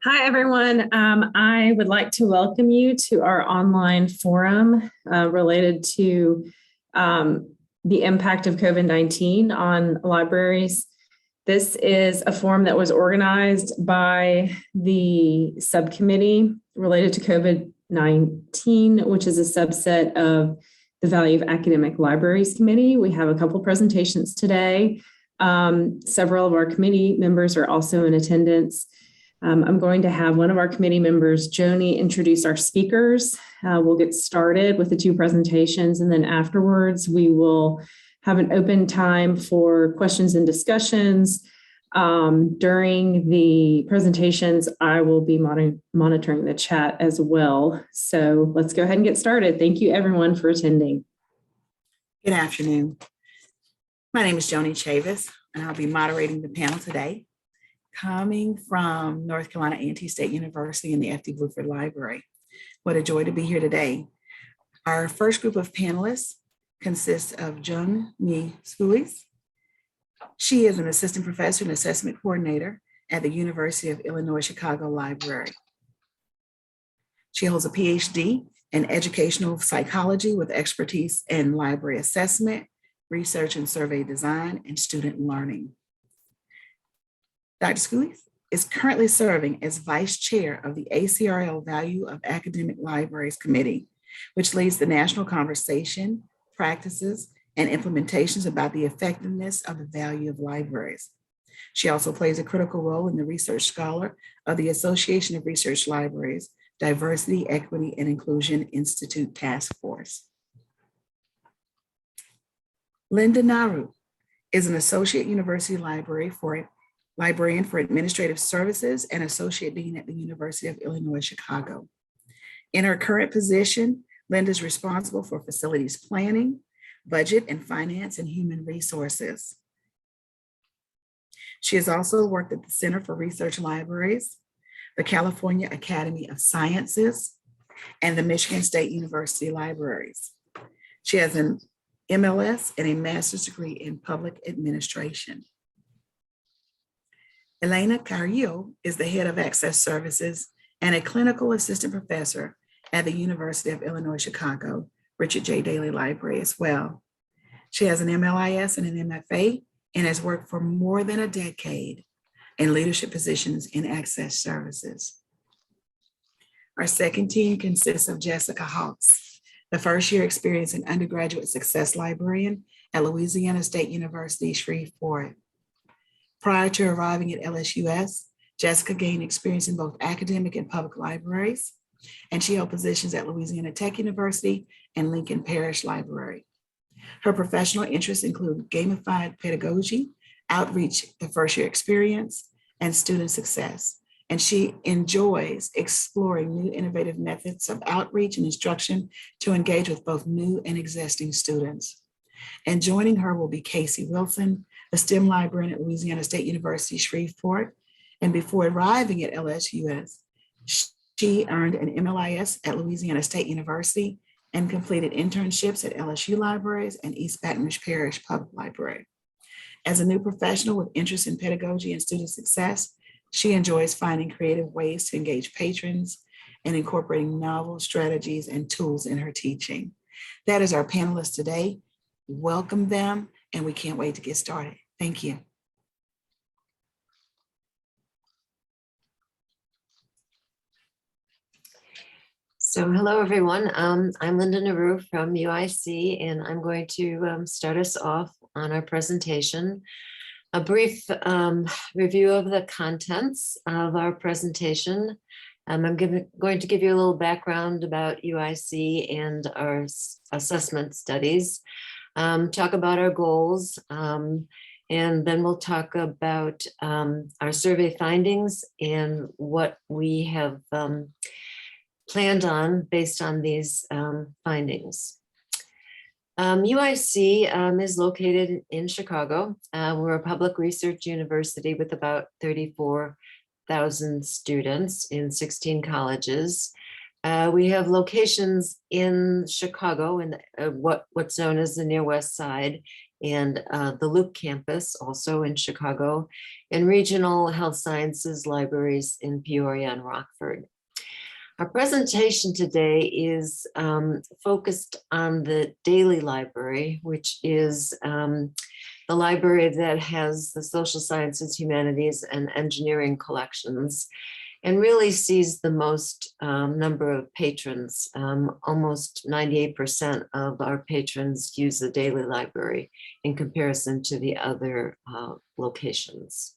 Hi, everyone. I would like to welcome you to our online forum related to the impact of COVID-19 on libraries. This is a forum that was organized by the subcommittee related to COVID-19, which is a subset of the Value of Academic Libraries Committee. We have a couple presentations today. Several of our committee members are also in attendance. I'm going to have one of our committee members, Joni, introduce our speakers. We'll get started with the two presentations, and then afterwards we will have an open time for questions and discussions. During the presentations, I will be monitoring the chat as well. So let's go ahead and get started. Thank you, everyone, for attending. Good afternoon. My name is Joni Chavis, and I'll be moderating the panel today. Coming from North Carolina A&T State University and the F.D. Bluford Library. What a joy to be here today. Our first group of panelists consists of Jung Mi Spuis. She is an assistant professor and assessment coordinator at the University of Illinois Chicago Library. She holds a PhD in educational psychology with expertise in library assessment, research and survey design, and student learning. Dr. Spuis is currently serving as vice chair of the ACRL Value of Academic Libraries Committee, which leads the national conversation, practices, and implementations about the effectiveness of the value of libraries. She also plays a critical role in the research scholar of the Association of Research Libraries, Diversity, Equity, and Inclusion Institute Task Force. Linda Naru is an associate university librarian for administrative services and associate dean at the University of Illinois Chicago. In her current position, Linda is responsible for facilities planning, budget and finance, and human resources. She has also worked at the Center for Research Libraries, the California Academy of Sciences, and the Michigan State University Libraries. She has an MLS and a master's degree in public administration. Elena Carrillo is the head of access services and a clinical assistant professor at the University of Illinois Chicago, Richard J. Daley Library as well. She has an MLIS and an MFA and has worked for more than a decade in leadership positions in access services. Our second team consists of Jessica Hawks, the first year experience in undergraduate success librarian at Louisiana State University, Shreveport. Prior to arriving at LSUS, Jessica gained experience in both academic and public libraries, and she held positions at Louisiana Tech University and Lincoln Parish Library. Her professional interests include gamified pedagogy, outreach, the first year experience, and student success. And she enjoys exploring new innovative methods of outreach and instruction to engage with both new and existing students. And joining her will be Casey Wilson, a STEM librarian at Louisiana State University, Shreveport. And before arriving at LSUS, she earned an MLIS at Louisiana State University and completed internships at LSU Libraries and East Baton Rouge Parish Public Library. As a new professional with interest in pedagogy and student success, she enjoys finding creative ways to engage patrons and incorporating novel strategies and tools in her teaching. That is our panelists today. Welcome them, and we can't wait to get started. Thank you. So hello, everyone. I'm Linda Naru from UIC, and I'm going to start us off on our presentation. A brief review of the contents of our presentation. I'm going to give you a little background about UIC and our assessment studies, talk about our goals, and then we'll talk about our survey findings and what we have planned on based on these findings. UIC is located in Chicago. We're a public research university with about 34,000 students in 16 colleges. We have locations in Chicago in what's known as the Near West Side, and the Loop campus, also in Chicago, and regional health sciences libraries in Peoria and Rockford. Our presentation today is focused on the Daley Library, which is the library that has the social sciences, humanities, and engineering collections, and really sees the most number of patrons. Almost 98% of our patrons use the Daley Library in comparison to the other locations.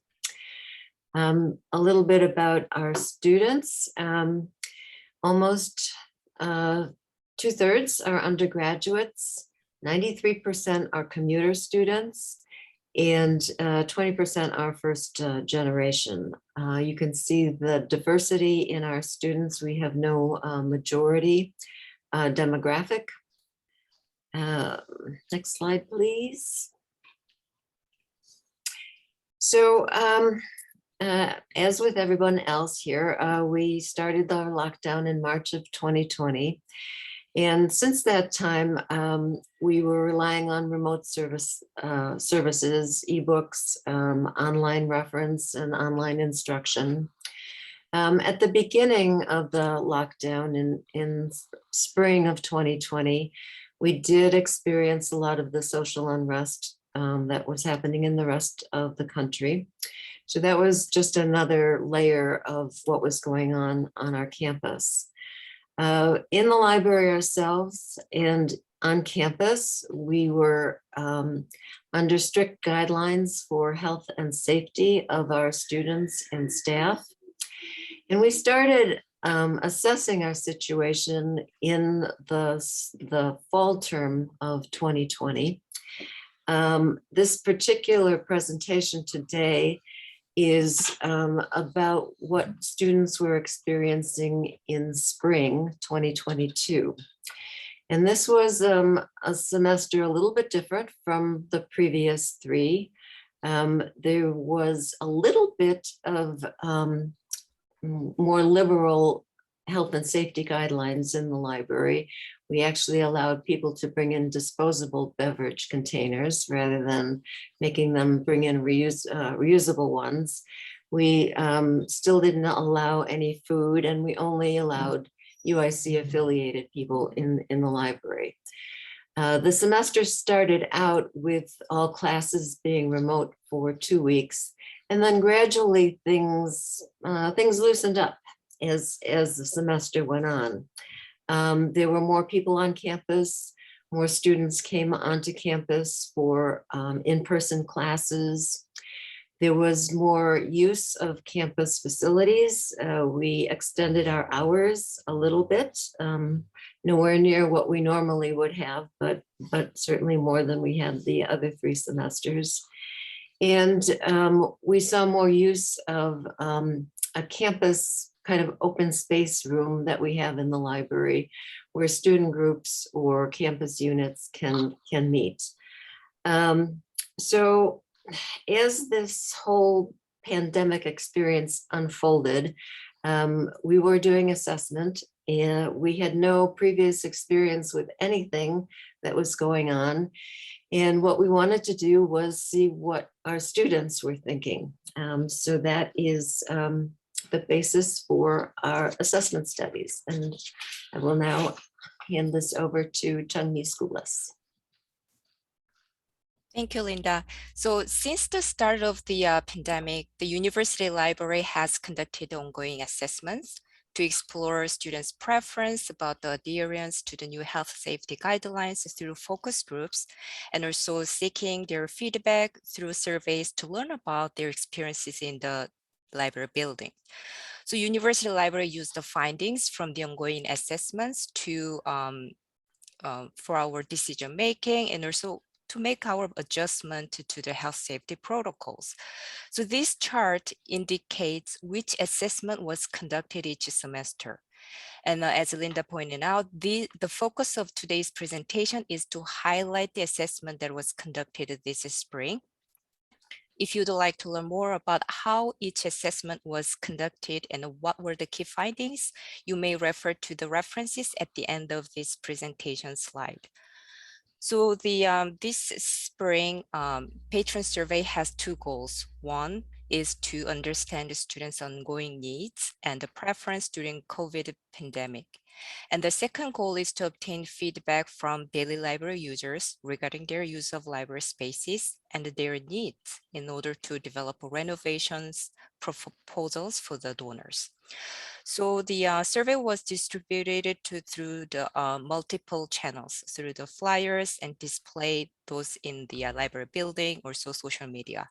A little bit about our students. Almost 2/3 are undergraduates, 93% are commuter students, and 20% are first generation. You can see the diversity in our students. We have no majority demographic. Next slide, please. So as with everyone else here, we started our lockdown in March of 2020. And since that time, we were relying on remote services, ebooks, online reference, and online instruction. At the beginning of the lockdown in spring of 2020, we did experience a lot of the social unrest that was happening in the rest of the country. So that was just another layer of what was going on our campus. In the library ourselves and on campus, we were under strict guidelines for health and safety of our students and staff. And we started assessing our situation in the fall term of 2020. This particular presentation today is about what students were experiencing in spring 2022. And this was a semester a little bit different from the previous three. There was a little bit of more liberal health and safety guidelines in the library. We actually allowed people to bring in disposable beverage containers rather than making them bring in reusable ones. We still didn't allow any food, and we only allowed UIC affiliated people in the library. The semester started out with all classes being remote for 2 weeks, and then gradually things loosened up as the semester went on. There were more people on campus, more students came onto campus for in-person classes. There was more use of campus facilities. We extended our hours a little bit, nowhere near what we normally would have, but certainly more than we had the other 3 semesters. And we saw more use of a campus kind of open space room that we have in the library where student groups or campus units can meet. So as this whole pandemic experience unfolded, we were doing assessment, and we had no previous experience with anything that was going on. And what we wanted to do was see what our students were thinking. So that is the basis for our assessment studies. And I will now hand this over to Chung-Mi Schoolis. Thank you, Linda. So since the start of the pandemic, the university library has conducted ongoing assessments to explore students' preference about the adherence to the new health safety guidelines through focus groups, and also seeking their feedback through surveys to learn about their experiences in the library building. So university library used the findings from the ongoing assessments to for our decision making, and also to make our adjustment to the health safety protocols. So this chart indicates which assessment was conducted each semester. And as Linda pointed out, the focus of today's presentation is to highlight the assessment that was conducted this spring. If you'd like to learn more about how each assessment was conducted and what were the key findings, you may refer to the references at the end of this presentation slide. So this spring patron survey has two goals. One is to understand the students' ongoing needs and the preference during COVID pandemic. And the second goal is to obtain feedback from Daley library users regarding their use of library spaces and their needs in order to develop renovations proposals for the donors. So the survey was distributed through the multiple channels, through the flyers and displayed those in the library building, also social media.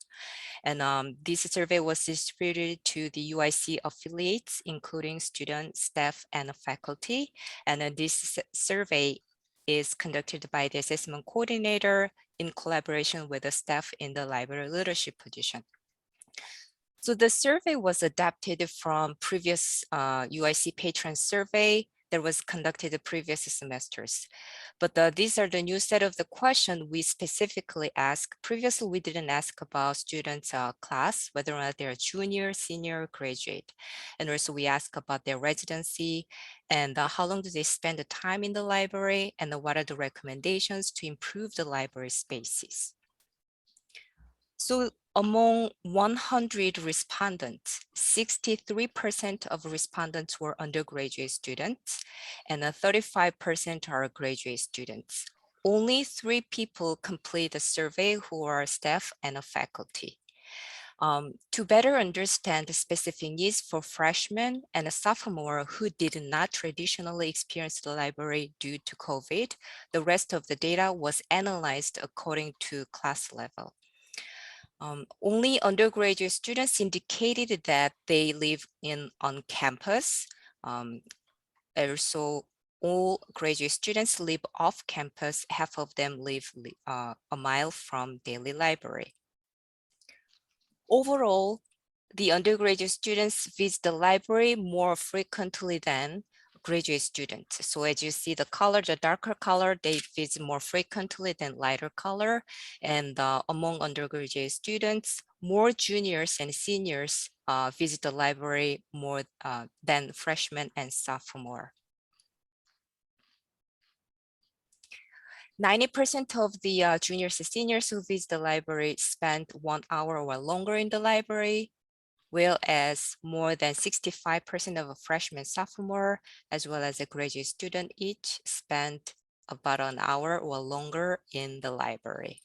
And this survey was distributed to the UIC affiliates, including students, staff, and faculty. And this survey is conducted by the assessment coordinator in collaboration with the staff in the library leadership position. So the survey was adapted from previous UIC patron survey that was conducted the previous semesters. But these are the new set of the question we specifically asked. Previously, we didn't ask about students' class, whether or not they're junior, senior, graduate. And also we ask about their residency and how long do they spend the time in the library and what are the recommendations to improve the library spaces. So among 100 respondents, 63% of respondents were undergraduate students and 35% are graduate students. Only 3 people complete the survey who are staff and faculty. To better understand the specific needs for freshmen and a sophomore who did not traditionally experience the library due to COVID, the rest of the data was analyzed according to class level. Only undergraduate students indicated that they live on campus. Also, all graduate students live off campus. Half of them live a mile from Daley Library. Overall, the undergraduate students visit the library more frequently than graduate students. So as you see the color, the darker color, they visit more frequently than lighter color. And among undergraduate students, more juniors and seniors visit the library more than freshmen and sophomore. 90% of the juniors and seniors who visit the library spend 1 hour or longer in the library, whereas more than 65% of a freshman, sophomore, as well as a graduate student each spent about an hour or longer in the library.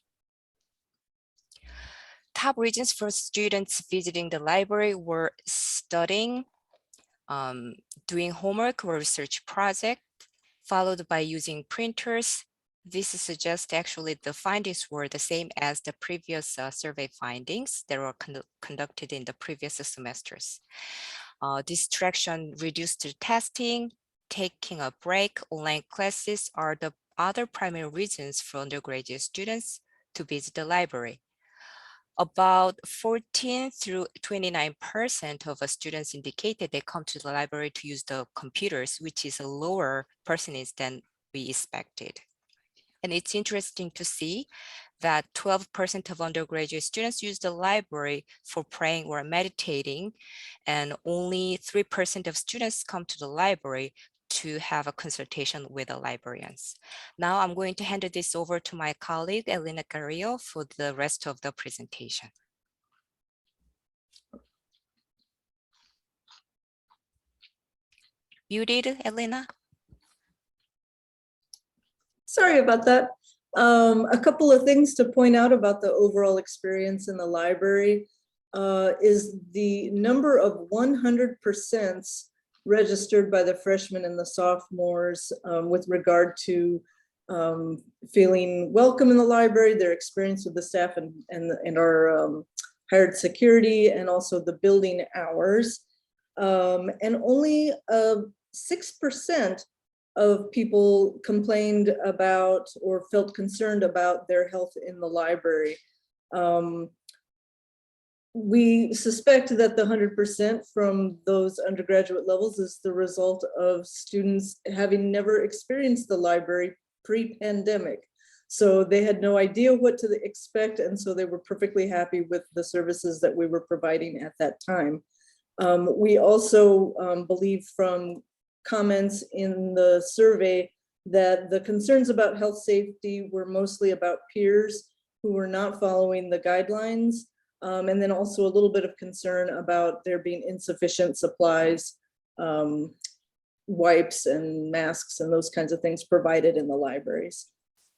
Top reasons for students visiting the library were studying, doing homework or research project, followed by using printers. This suggests actually the findings were the same as the previous survey findings that were conducted in the previous semesters. Distraction, reduced testing, taking a break, online classes are the other primary reasons for undergraduate students to visit the library. About 14 through 29% of students indicated they come to the library to use the computers, which is a lower percentage than we expected. And it's interesting to see that 12% of undergraduate students use the library for praying or meditating, and only 3% of students come to the library to have a consultation with the librarians. Now I'm going to hand this over to my colleague, Elena Carrillo, for the rest of the presentation. Muted, Elena? Sorry about that. A couple of things to point out about the overall experience in the library is the number of 100% registered by the freshmen and the sophomores with regard to feeling welcome in the library, their experience with the staff and our hired security, and also the building hours. And only 6% of people complained about or felt concerned about their health in the library. We suspect that the 100% from those undergraduate levels is the result of students having never experienced the library pre-pandemic. So they had no idea what to expect, and so they were perfectly happy with the services that we were providing at that time. We also believe from comments in the survey that the concerns about health safety were mostly about peers who were not following the guidelines. And then also a little bit of concern about there being insufficient supplies, wipes and masks and those kinds of things provided in the libraries.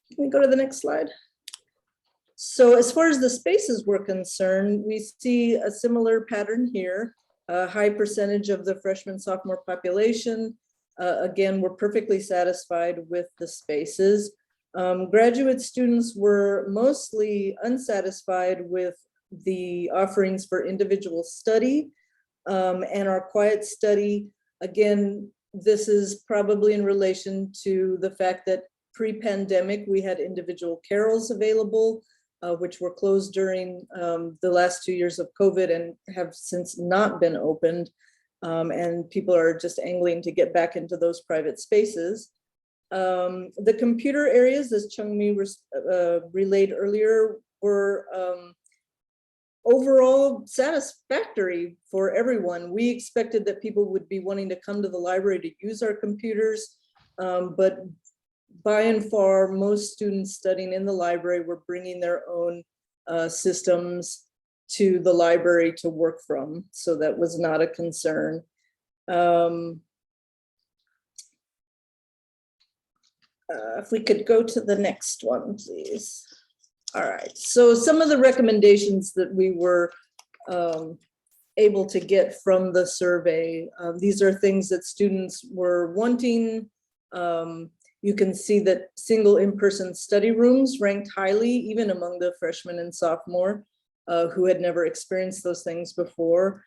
Can we go to the next slide? So as far as the spaces were concerned, we see a similar pattern here. A high percentage of the freshman sophomore population, again, were perfectly satisfied with the spaces. Graduate students were mostly unsatisfied with the offerings for individual study and our quiet study. Again, this is probably in relation to the fact that pre-pandemic, we had individual carrels available, which were closed during the last 2 years of COVID and have since not been opened. And people are just angling to get back into those private spaces. The computer areas, as Chung-Mi relayed earlier, were overall satisfactory for everyone. We expected that people would be wanting to come to the library to use our computers, but by and far, most students studying in the library were bringing their own systems to the library to work from. So that was not a concern. If we could go to the next one, please. All right, so some of the recommendations that we were able to get from the survey, these are things that students were wanting. You can see that single in-person study rooms ranked highly, even among the freshmen and sophomore who had never experienced those things before.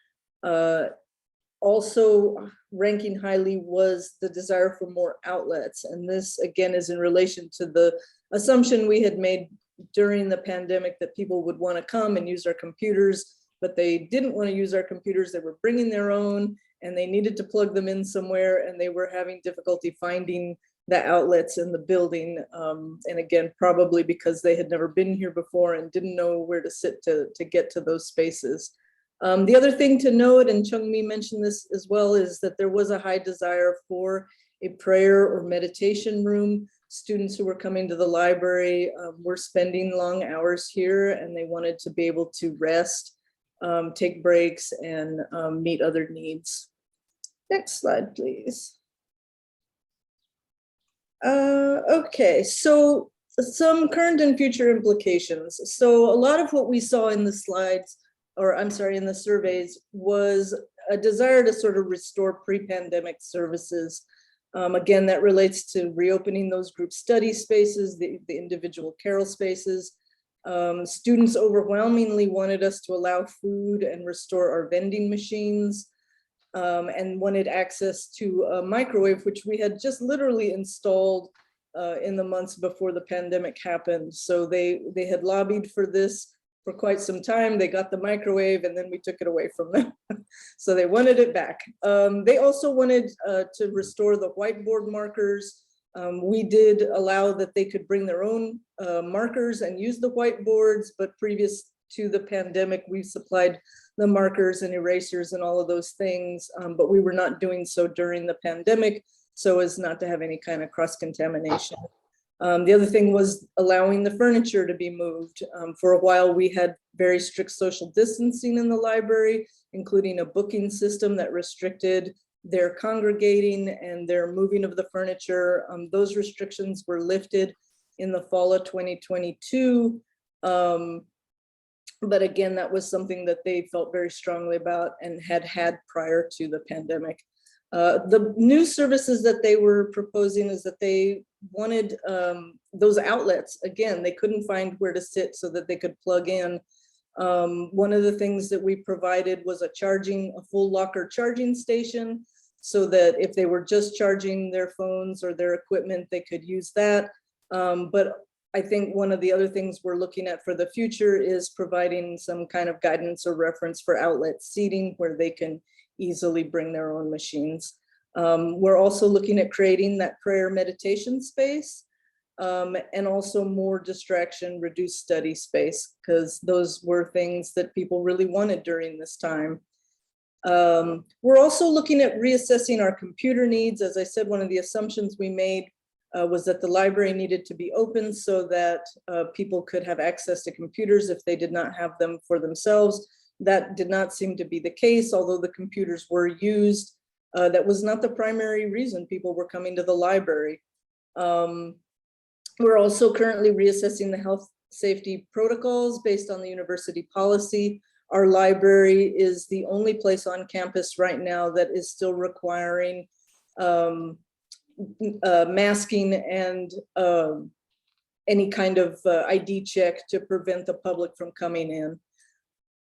Also ranking highly was the desire for more outlets. And this again is in relation to the assumption we had made during the pandemic that people would want to come and use our computers, but they didn't want to use our computers. They were bringing their own and they needed to plug them in somewhere, and they were having difficulty finding the outlets in the building. And again, probably because they had never been here before and didn't know where to sit to get to those spaces. The other thing to note, and Chung-Mi mentioned this as well, is that there was a high desire for a prayer or meditation room. Students who were coming to the library were spending long hours here, and they wanted to be able to rest, take breaks, and meet other needs. Next slide, please. Okay, so some current and future implications. So a lot of what we saw in the slides, or I'm sorry, in the surveys, was a desire to sort of restore pre-pandemic services. Again, that relates to reopening those group study spaces, the individual carrel spaces. Students overwhelmingly wanted us to allow food and restore our vending machines, and wanted access to a microwave, which we had just literally installed in the months before the pandemic happened. So they had lobbied for this for quite some time. They got the microwave and then we took it away from them. So they wanted it back. They also wanted to restore the whiteboard markers. We did allow that they could bring their own markers and use the whiteboards, but previous to the pandemic, we supplied the markers and erasers and all of those things, but we were not doing so during the pandemic so as not to have any kind of cross-contamination. The other thing was allowing the furniture to be moved. For a while, we had very strict social distancing in the library, including a booking system that restricted their congregating and their moving of the furniture. Those restrictions were lifted in the fall of 2022. But again, that was something that they felt very strongly about and had prior to the pandemic. The new services that they were proposing is that they wanted those outlets. Again, they couldn't find where to sit so that they could plug in. One of the things that we provided was a full locker charging station, so that if they were just charging their phones or their equipment, they could use that. But I think one of the other things we're looking at for the future is providing some kind of guidance or reference for outlet seating where they can easily bring their own machines. We're also looking at creating that prayer meditation space, and also more distraction, reduced study space, because those were things that people really wanted during this time. We're also looking at reassessing our computer needs. As I said, one of the assumptions we made was that the library needed to be open so that people could have access to computers if they did not have them for themselves. That did not seem to be the case, although the computers were used. That was not the primary reason people were coming to the library. We're also currently reassessing the health safety protocols based on the university policy. Our library is the only place on campus right now that is still requiring masking and any kind of ID check to prevent the public from coming in.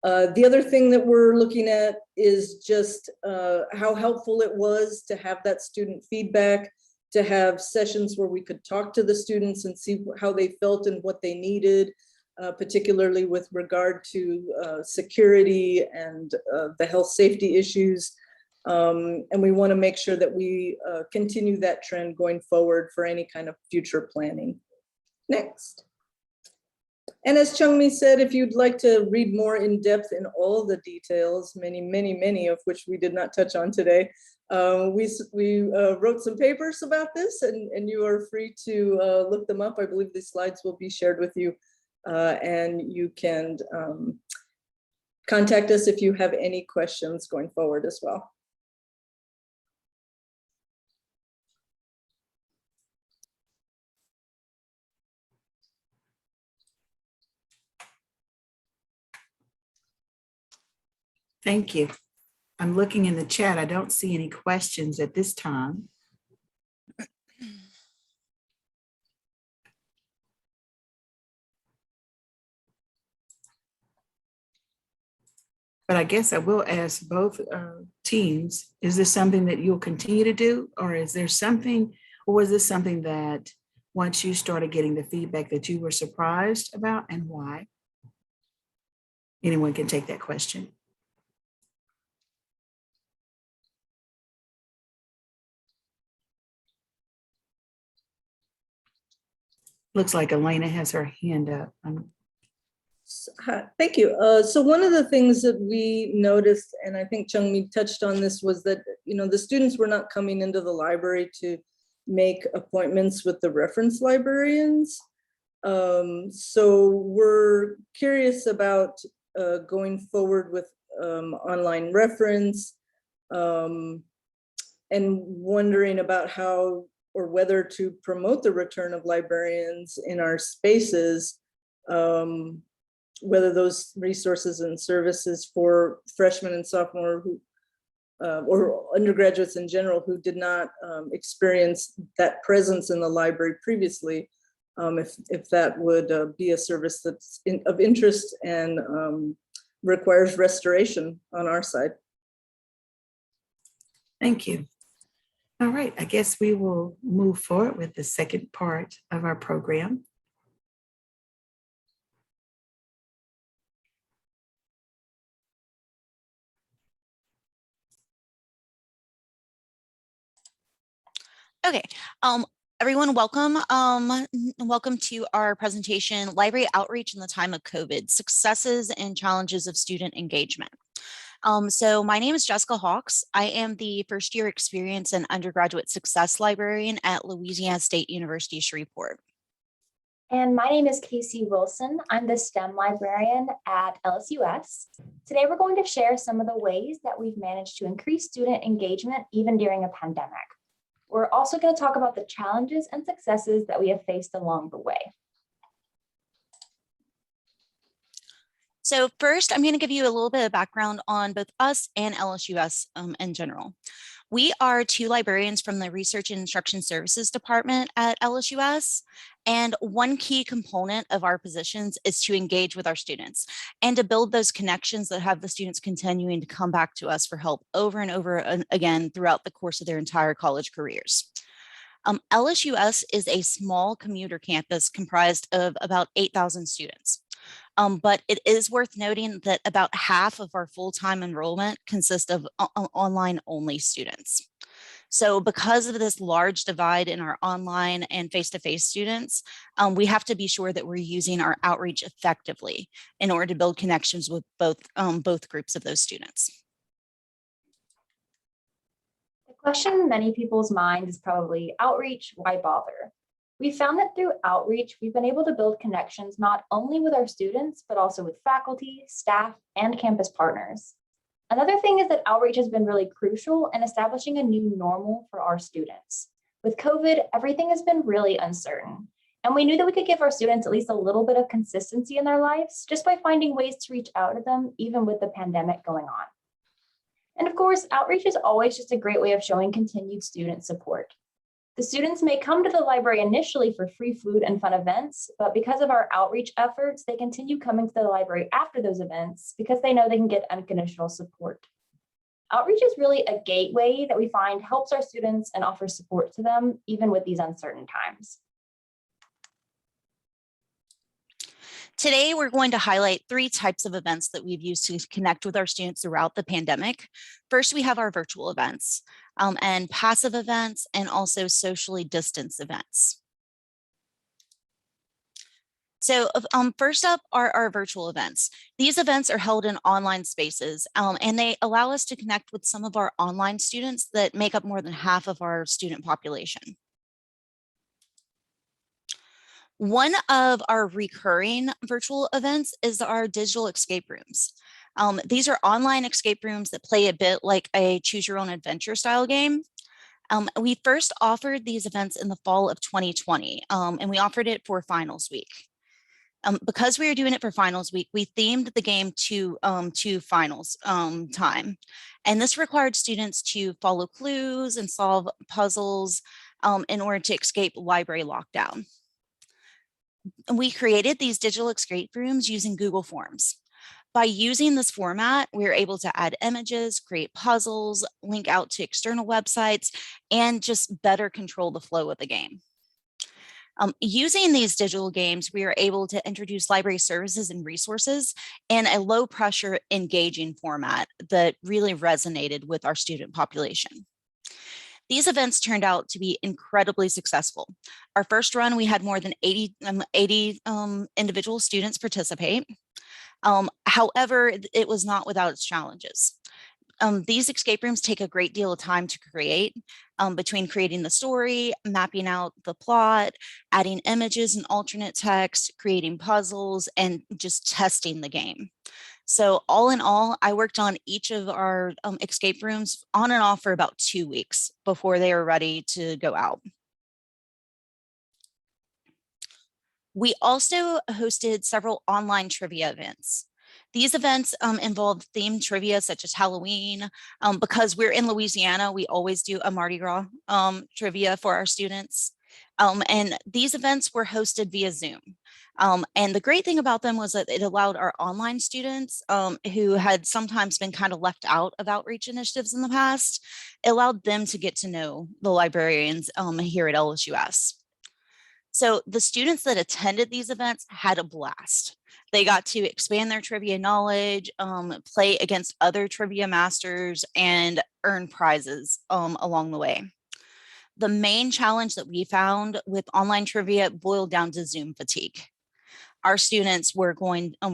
The other thing that we're looking at is just how helpful it was to have that student feedback, to have sessions where we could talk to the students and see how they felt and what they needed, particularly with regard to security and the health safety issues. And we want to make sure that we continue that trend going forward for any kind of future planning. Next. And as Chung-Mi said, if you'd like to read more in depth in all the details, many of which we did not touch on today, we wrote some papers about this, and you are free to look them up. I believe these slides will be shared with you, and you can contact us if you have any questions going forward as well. Thank you. I'm looking in the chat. I don't see any questions at this time. But I guess I will ask both teams, is this something that you'll continue to do? Or is there something, or was this something that once you started getting the feedback that you were surprised about, and why? Anyone can take that question. Looks like Elena has her hand up. Thank you. So one of the things that we noticed, and I think Chung-Mi touched on this, was that the students were not coming into the library to make appointments with the reference librarians. So we're curious about going forward with online reference, and wondering about how or whether to promote the return of librarians in our spaces, whether those resources and services for freshmen and sophomore who, or undergraduates in general who did not experience that presence in the library previously, if that would be a service that's of interest and requires restoration on our side. Thank you. All right, I guess we will move forward with the second part of our program. Okay, everyone, welcome. Welcome to our presentation, Library Outreach in the Time of COVID, Successes and Challenges of Student Engagement. So my name is Jessica Hawks. I am the first year experience and undergraduate success librarian at Louisiana State University, Shreveport. And my name is Casey Wilson. I'm the STEM librarian at LSUS. Today, we're going to share some of the ways that we've managed to increase student engagement even during a pandemic. We're also going to talk about the challenges and successes that we have faced along the way. So first, I'm going to give you a little bit of background on both us and LSUS in general. We are two librarians from the Research and Instruction Services Department at LSUS. And one key component of our positions is to engage with our students and to build those connections that have the students continuing to come back to us for help over and over again throughout the course of their entire college careers. LSUS is a small commuter campus comprised of about 8,000 students. But it is worth noting that about half of our full-time enrollment consists of online-only students. So because of this large divide in our online and face-to-face students, we have to be sure that we're using our outreach effectively in order to build connections with both groups of those students. The question in many people's minds is probably outreach, why bother? We found that through outreach, we've been able to build connections not only with our students, but also with faculty, staff, and campus partners. Another thing is that outreach has been really crucial in establishing a new normal for our students. With COVID, everything has been really uncertain. And we knew that we could give our students at least a little bit of consistency in their lives just by finding ways to reach out to them, even with the pandemic going on. And of course, outreach is always just a great way of showing continued student support. The students may come to the library initially for free food and fun events, but because of our outreach efforts, they continue coming to the library after those events because they know they can get unconditional support. Outreach is really a gateway that we find helps our students and offers support to them, even with these uncertain times. Today, we're going to highlight 3 types of events that we've used to connect with our students throughout the pandemic. First, we have our virtual events and passive events, and also socially distanced events. So first up are our virtual events. These events are held in online spaces, and they allow us to connect with some of our online students that make up more than half of our student population. One of our recurring virtual events is our digital escape rooms. These are online escape rooms that play a bit like a choose your own adventure style game. We first offered these events in the fall of 2020, and we offered it for finals week. Because we were doing it for finals week, we themed the game to finals time. And this required students to follow clues and solve puzzles in order to escape library lockdown. And we created these digital escape rooms using Google Forms. By using this format, we were able to add images, create puzzles, link out to external websites, and just better control the flow of the game. Using these digital games, we are able to introduce library services and resources in a low pressure, engaging format that really resonated with our student population. These events turned out to be incredibly successful. Our first run, we had more than 80 individual students participate. However, it was not without its challenges. These escape rooms take a great deal of time to create, between creating the story, mapping out the plot, adding images and alternate text, creating puzzles, and just testing the game. So all in all, I worked on each of our escape rooms on and off for about 2 weeks before they were ready to go out. We also hosted several online trivia events. These events involved themed trivia such as Halloween. Because we're in Louisiana, we always do a Mardi Gras trivia for our students. And these events were hosted via Zoom. And the great thing about them was that it allowed our online students who had sometimes been kind of left out of outreach initiatives in the past, it allowed them to get to know the librarians here at LSUS. So the students that attended these events had a blast. They got to expand their trivia knowledge, play against other trivia masters, and earn prizes along the way. The main challenge that we found with online trivia boiled down to Zoom fatigue. Our students were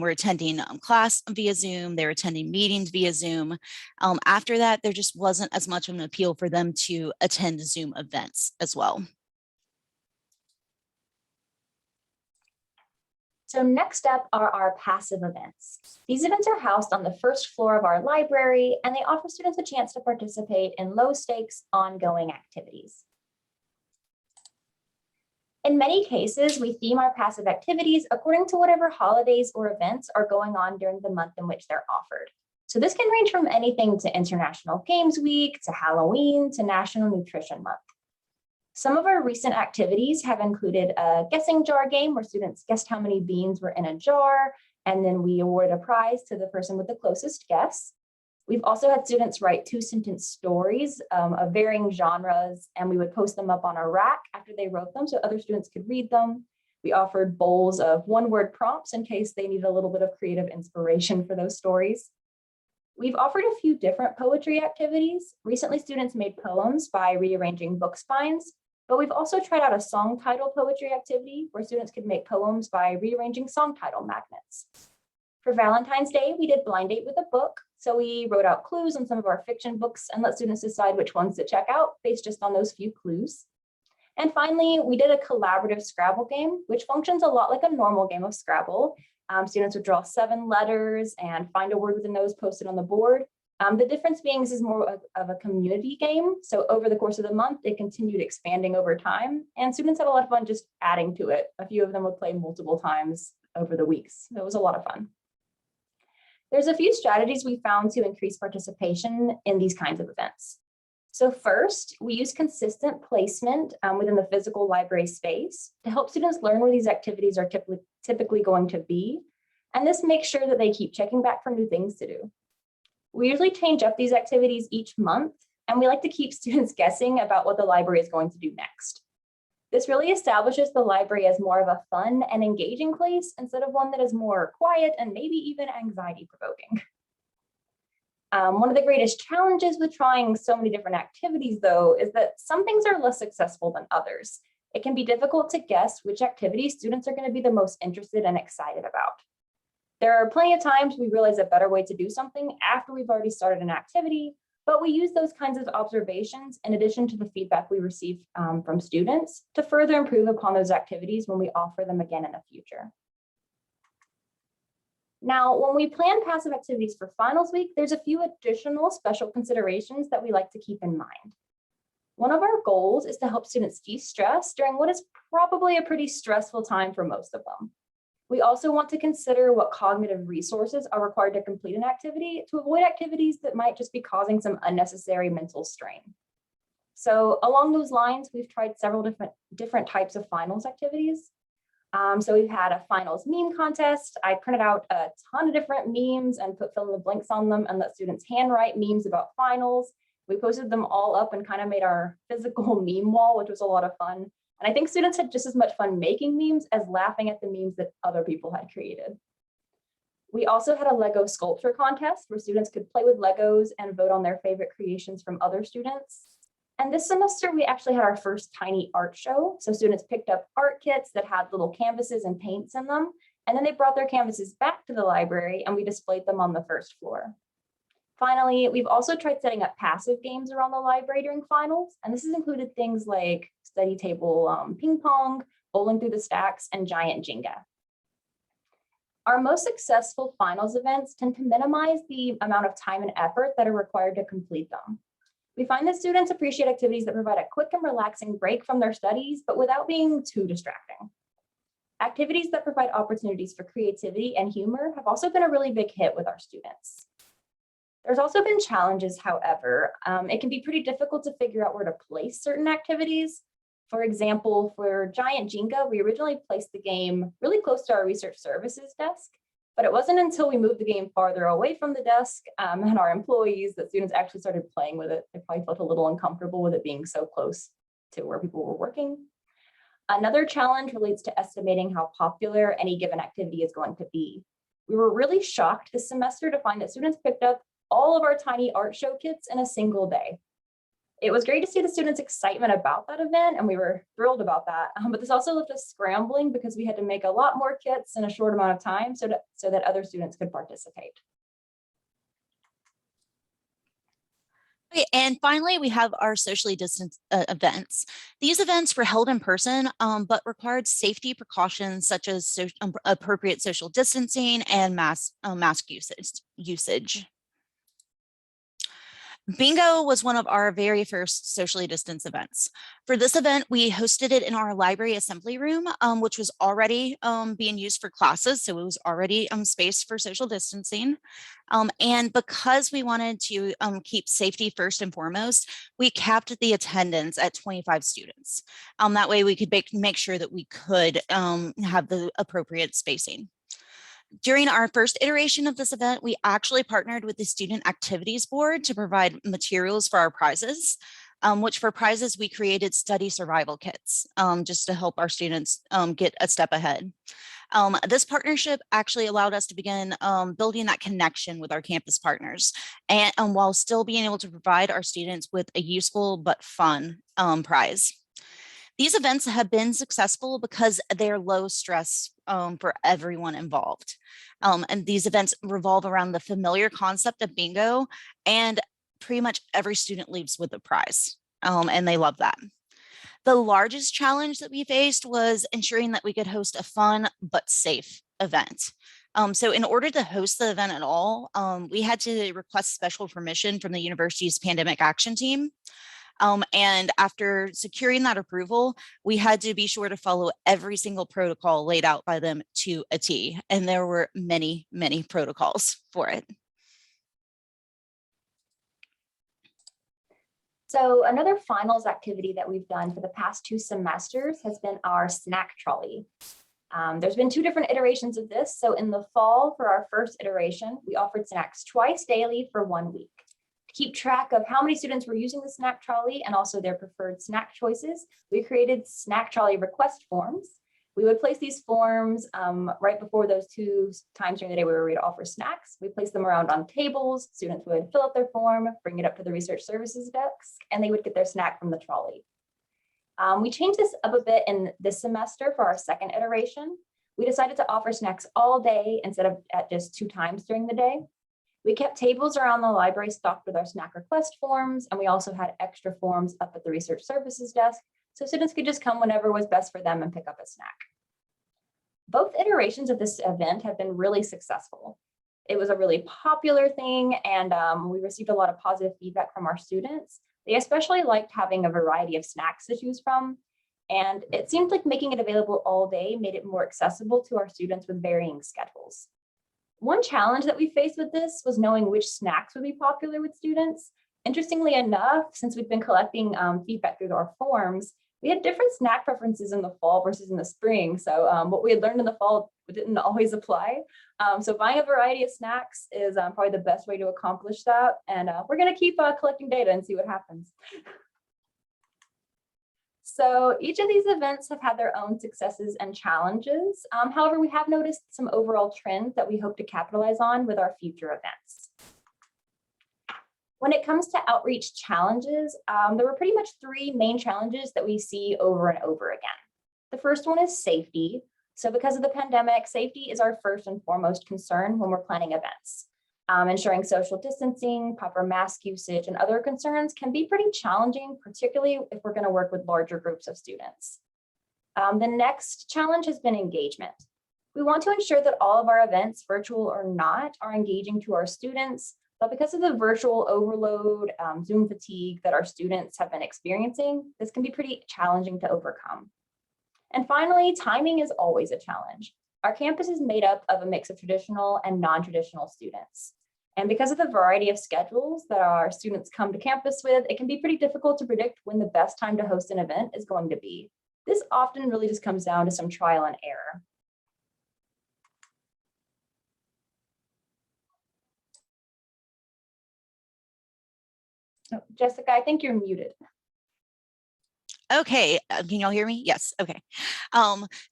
attending class via Zoom, they were attending meetings via Zoom. After that, there just wasn't as much of an appeal for them to attend Zoom events as well. So next up are our passive events. These events are housed on the first floor of our library, and they offer students a chance to participate in low-stakes, ongoing activities. In many cases, we theme our passive activities according to whatever holidays or events are going on during the month in which they're offered. So this can range from anything to International Games Week, to Halloween, to National Nutrition Month. Some of our recent activities have included a guessing jar game where students guessed how many beans were in a jar, and then we award a prize to the person with the closest guess. We've also had students write 2-sentence stories of varying genres, and we would post them up on our rack after they wrote them so other students could read them. We offered bowls of one-word prompts in case they needed a little bit of creative inspiration for those stories. We've offered a few different poetry activities. Recently, students made poems by rearranging book spines, but we've also tried out a song title poetry activity where students could make poems by rearranging song title magnets. For Valentine's Day, we did blind date with a book. So we wrote out clues on some of our fiction books and let students decide which ones to check out based just on those few clues. And finally, we did a collaborative Scrabble game, which functions a lot like a normal game of Scrabble. Students would draw 7 letters and find a word with a nose posted on the board. The difference being this is more of a community game. So over the course of the month, it continued expanding over time, and students had a lot of fun just adding to it. A few of them would play multiple times over the weeks. So it was a lot of fun. There's a few strategies we found to increase participation in these kinds of events. So first, we use consistent placement within the physical library space to help students learn where these activities are typically going to be. And this makes sure that they keep checking back for new things to do. We usually change up these activities each month, and we like to keep students guessing about what the library is going to do next. This really establishes the library as more of a fun and engaging place instead of one that is more quiet and maybe even anxiety-provoking. One of the greatest challenges with trying so many different activities, though, is that some things are less successful than others. It can be difficult to guess which activities students are going to be the most interested and excited about. There are plenty of times we realize a better way to do something after we've already started an activity, but we use those kinds of observations in addition to the feedback we receive from students to further improve upon those activities when we offer them again in the future. Now, when we plan passive activities for finals week, there's a few additional special considerations that we like to keep in mind. One of our goals is to help students de-stress during what is probably a pretty stressful time for most of them. We also want to consider what cognitive resources are required to complete an activity to avoid activities that might just be causing some unnecessary mental strain. So along those lines, we've tried several different types of finals activities. So we've had a finals meme contest. I printed out a ton of different memes and put fill in the blanks on them and let students handwrite memes about finals. We posted them all up and kind of made our physical meme wall, which was a lot of fun. And I think students had just as much fun making memes as laughing at the memes that other people had created. We also had a Lego sculpture contest where students could play with Legos and vote on their favorite creations from other students. And this semester, we actually had our first tiny art show. So students picked up art kits that had little canvases and paints in them. And then they brought their canvases back to the library and we displayed them on the first floor. Finally, we've also tried setting up passive games around the library during finals. And this has included things like study table ping pong, bowling through the stacks, and giant Jenga. Our most successful finals events tend to minimize the amount of time and effort that are required to complete them. We find that students appreciate activities that provide a quick and relaxing break from their studies, but without being too distracting. Activities that provide opportunities for creativity and humor have also been a really big hit with our students. There's also been challenges, however. It can be pretty difficult to figure out where to place certain activities. For example, for Giant Jenga, we originally placed the game really close to our research services desk, but it wasn't until we moved the game farther away from the desk and our employees that students actually started playing with it. They probably felt a little uncomfortable with it being so close to where people were working. Another challenge relates to estimating how popular any given activity is going to be. We were really shocked this semester to find that students picked up all of our tiny art show kits in a single day. It was great to see the students' excitement about that event, and we were thrilled about that. But this also left us scrambling because we had to make a lot more kits in a short amount of time so that other students could participate. Okay, and finally, we have our socially distanced events. These events were held in person, but required safety precautions such as appropriate social distancing and mask usage. Bingo was one of our very first socially distanced events. For this event, we hosted it in our library assembly room, which was already being used for classes. So it was already space for social distancing. And because we wanted to keep safety first and foremost, we capped the attendance at 25 students. That way we could make sure that we could have the appropriate spacing. During our first iteration of this event, we actually partnered with the Student Activities Board to provide materials for our prizes, which for prizes, we created study survival kits just to help our students get a step ahead. This partnership actually allowed us to begin building that connection with our campus partners and while still being able to provide our students with a useful but fun prize. These events have been successful because they're low stress for everyone involved. And these events revolve around the familiar concept of bingo, and pretty much every student leaves with a prize, and they love that. The largest challenge that we faced was ensuring that we could host a fun but safe event. So in order to host the event at all, we had to request special permission from the university's pandemic action team. And after securing that approval, we had to be sure to follow every single protocol laid out by them to a T. And there were many, many protocols for it. So another finals activity that we've done for the past 2 semesters has been our snack trolley. There's been 2 different iterations of this. So in the fall, for our first iteration, we offered snacks twice daily for 1 week. To keep track of how many students were using the snack trolley and also their preferred snack choices, we created snack trolley request forms. We would place these forms right before those 2 times during the day where we would offer snacks. We place them around on tables. Students would fill out their form, bring it up to the research services desk, and they would get their snack from the trolley. We changed this up a bit in this semester for our second iteration. We decided to offer snacks all day instead of at just 2 times during the day. We kept tables around the library stocked with our snack request forms, and we also had extra forms up at the research services desk so students could just come whenever was best for them and pick up a snack. Both iterations of this event have been really successful. It was a really popular thing, and we received a lot of positive feedback from our students. They especially liked having a variety of snacks to choose from, and it seemed like making it available all day made it more accessible to our students with varying schedules. One challenge that we faced with this was knowing which snacks would be popular with students. Interestingly enough, since we've been collecting feedback through our forms, we had different snack preferences in the fall versus in the spring. So what we had learned in the fall didn't always apply. So buying a variety of snacks is probably the best way to accomplish that. And we're going to keep collecting data and see what happens. So each of these events have had their own successes and challenges. However, we have noticed some overall trends that we hope to capitalize on with our future events. When it comes to outreach challenges, there were pretty much 3 main challenges that we see over and over again. The first one is safety. So because of the pandemic, safety is our first and foremost concern when we're planning events. Ensuring social distancing, proper mask usage, and other concerns can be pretty challenging, particularly if we're going to work with larger groups of students. The next challenge has been engagement. We want to ensure that all of our events, virtual or not, are engaging to our students, but because of the virtual overload, Zoom fatigue that our students have been experiencing, this can be pretty challenging to overcome. And finally, timing is always a challenge. Our campus is made up of a mix of traditional and non-traditional students. And because of the variety of schedules that our students come to campus with, it can be pretty difficult to predict when the best time to host an event is going to be. This often really just comes down to some trial and error. Oh, Jessica, I think you're muted. Okay, can y'all hear me? Yes, okay.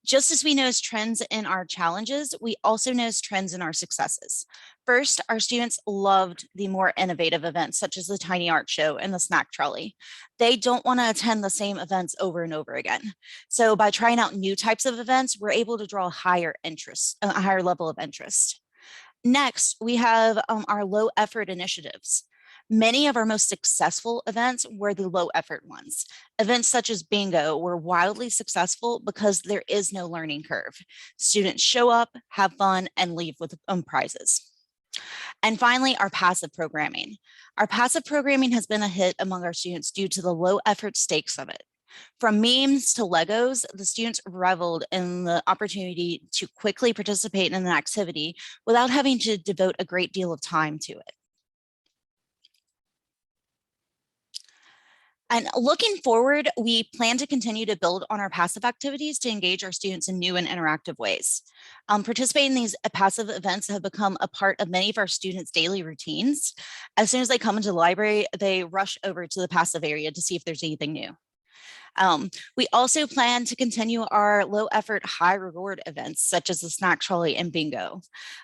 Just as we notice trends in our challenges, we also notice trends in our successes. First, our students loved the more innovative events, such as the Tiny Art Show and the Snack Trolley. They don't want to attend the same events over and over again. So by trying out new types of events, we're able to draw a higher level of interest. Next, we have our low effort initiatives. Many of our most successful events were the low effort ones. Events such as bingo were wildly successful because there is no learning curve. Students show up, have fun, and leave with prizes. And finally, our passive programming. Our passive programming has been a hit among our students due to the low effort stakes of it. From memes to Legos, the students reveled in the opportunity to quickly participate in an activity without having to devote a great deal of time to it. And looking forward, we plan to continue to build on our passive activities to engage our students in new and interactive ways. Participating in these passive events have become a part of many of our students' daily routines. As soon as they come into the library, they rush over to the passive area to see if there's anything new. We also plan to continue our low effort, high reward events, such as the snack trolley and bingo.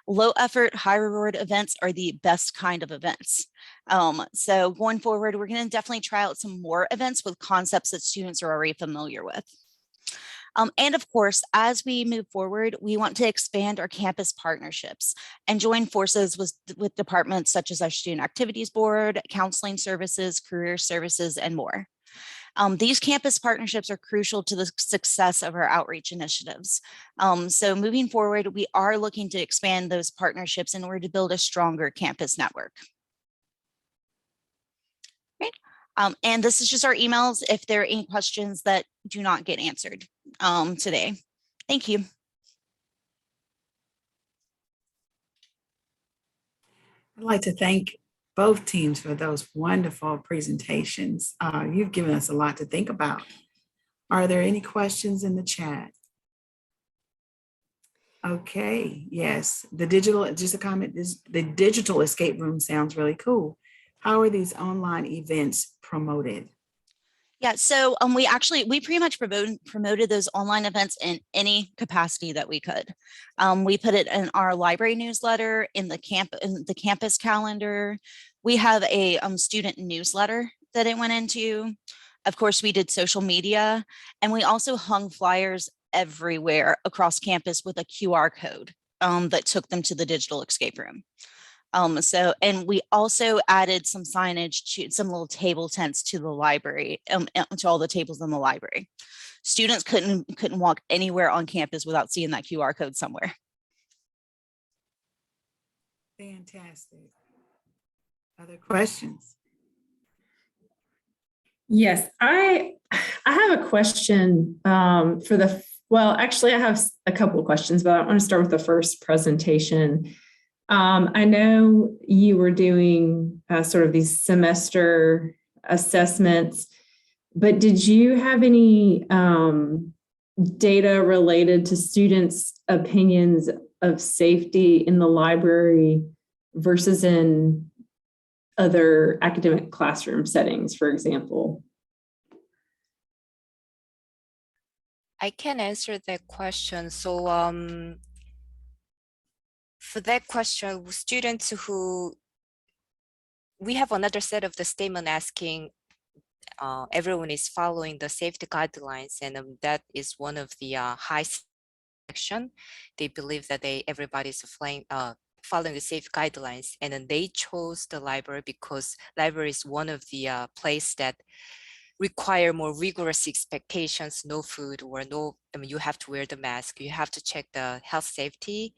Low effort, high reward events are the best kind of events. So going forward, we're going to definitely try out some more events with concepts that students are already familiar with. And of course, as we move forward, we want to expand our campus partnerships and join forces with departments such as our Student Activities Board, Counseling Services, Career Services, and more. These campus partnerships are crucial to the success of our outreach initiatives. So moving forward, we are looking to expand those partnerships in order to build a stronger campus network. Great. And this is just our emails if there are any questions that do not get answered today. Thank you. I'd like to thank both teams for those wonderful presentations. You've given us a lot to think about. Are there any questions in the chat? Okay, yes, just a comment, the digital escape room sounds really cool. How are these online events promoted? Yeah, so we pretty much promoted those online events in any capacity that we could. We put it in our library newsletter, in the campus calendar. We have a student newsletter that it went into. Of course, we did social media, and we also hung flyers everywhere across campus with a QR code that took them to the digital escape room. And we also added some signage to some little table tents to the library, to all the tables in the library. Students couldn't walk anywhere on campus without seeing that QR code somewhere. Fantastic. Other questions? Yes, I have a question actually I have a couple of questions, but I want to start with the first presentation. I know you were doing sort of these semester assessments, but did you have any data related to students' opinions of safety in the library versus in other academic classroom settings, for example? I can answer that question. So for that question, students we have another set of the statement asking everyone is following the safety guidelines, and that is one of the high section. They believe that everybody's following the safe guidelines, and then they chose the library because library is one of the place that require more rigorous expectations, no food or no, you have to wear the mask, you have to check the health safety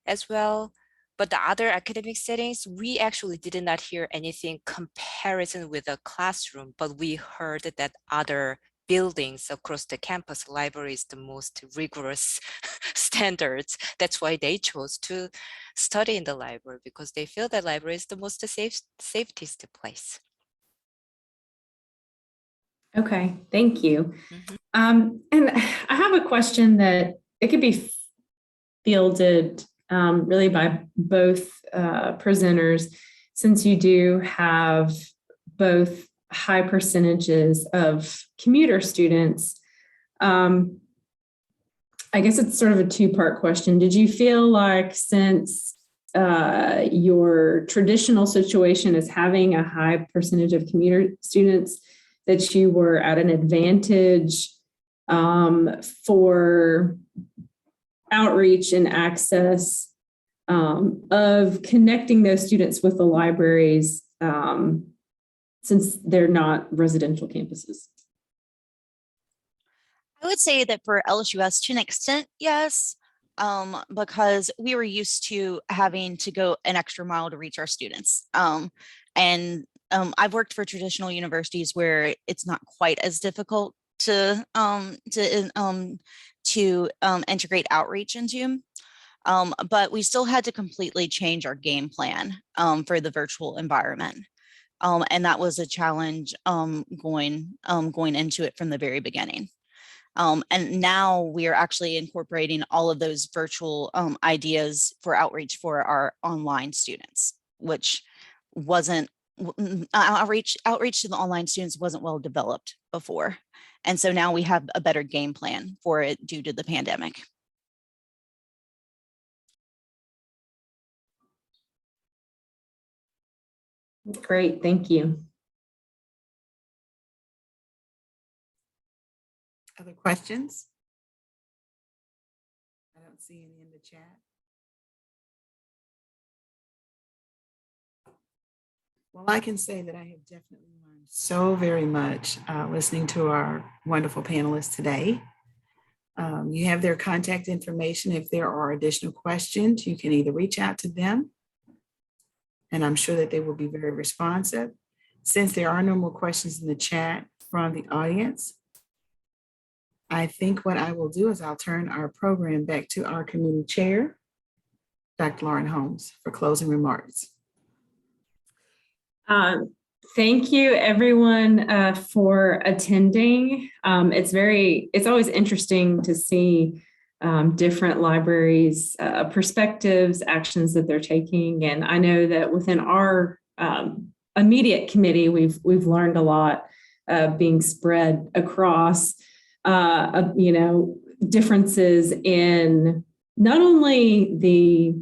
as well. But the other academic settings, we actually did not hear anything comparison with a classroom, but we heard that other buildings across the campus library is the most rigorous standards. That's why they chose to study in the library, because they feel that library is the most safest place. Okay, thank you. Mm-hmm. And I have a question that it could be fielded really by both presenters, since you do have both high percentages of commuter students. I guess it's sort of a two-part question. Did you feel like, since your traditional situation is having a high percentage of commuter students, that you were at an advantage for outreach and access of connecting those students with the libraries, since they're not residential campuses? I would say that for LSUS, to an extent, yes, because we were used to having to go an extra mile to reach our students. I've worked for traditional universities where it's not quite as difficult to integrate outreach into. But we still had to completely change our game plan for the virtual environment. And that was a challenge going into it from the very beginning. And now we are actually incorporating all of those virtual ideas for outreach for our online students, which wasn't outreach to the online students wasn't well developed before. And so now we have a better game plan for it due to the pandemic. Great, thank you. Other questions? I don't see any in the chat. Well, I can say that I have definitely learned so very much listening to our wonderful panelists today. You have their contact information. If there are additional questions, you can either reach out to them, and I'm sure that they will be very responsive. Since there are no more questions in the chat from the audience, I think what I will do is I'll turn our program back to our committee chair, Dr. Lauren Holmes, for closing remarks. Thank you, everyone, for attending. It's always interesting to see different libraries' perspectives, actions that they're taking, and I know that within our immediate committee, we've learned a lot being spread across, differences in not only the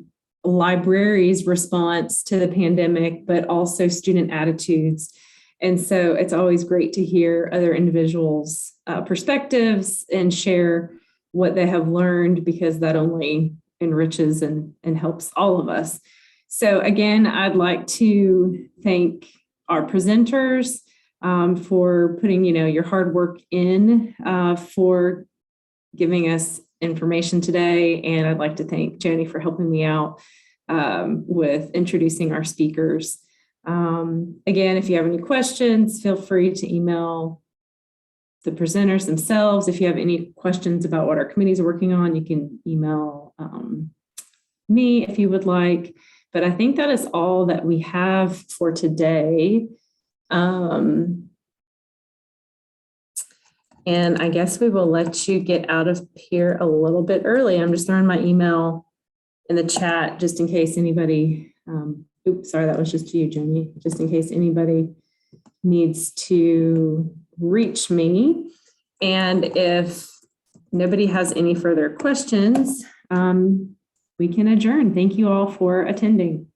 libraries' response to the pandemic, but also student attitudes. And so it's always great to hear other individuals' perspectives and share what they have learned, because that only enriches and helps all of us. So again, I'd like to thank our presenters for putting, your hard work in for giving us information today. And I'd like to thank Joni for helping me out with introducing our speakers. Again, if you have any questions, feel free to email the presenters themselves. If you have any questions about what our committee is working on, you can email me if you would like. But I think that is all that we have for today. And I guess we will let you get out of here a little bit early. I'm just throwing my email in the chat just in case anybody, oops, sorry, that was just you, Joni, just in case anybody needs to reach me. And if nobody has any further questions, we can adjourn. Thank you all for attending.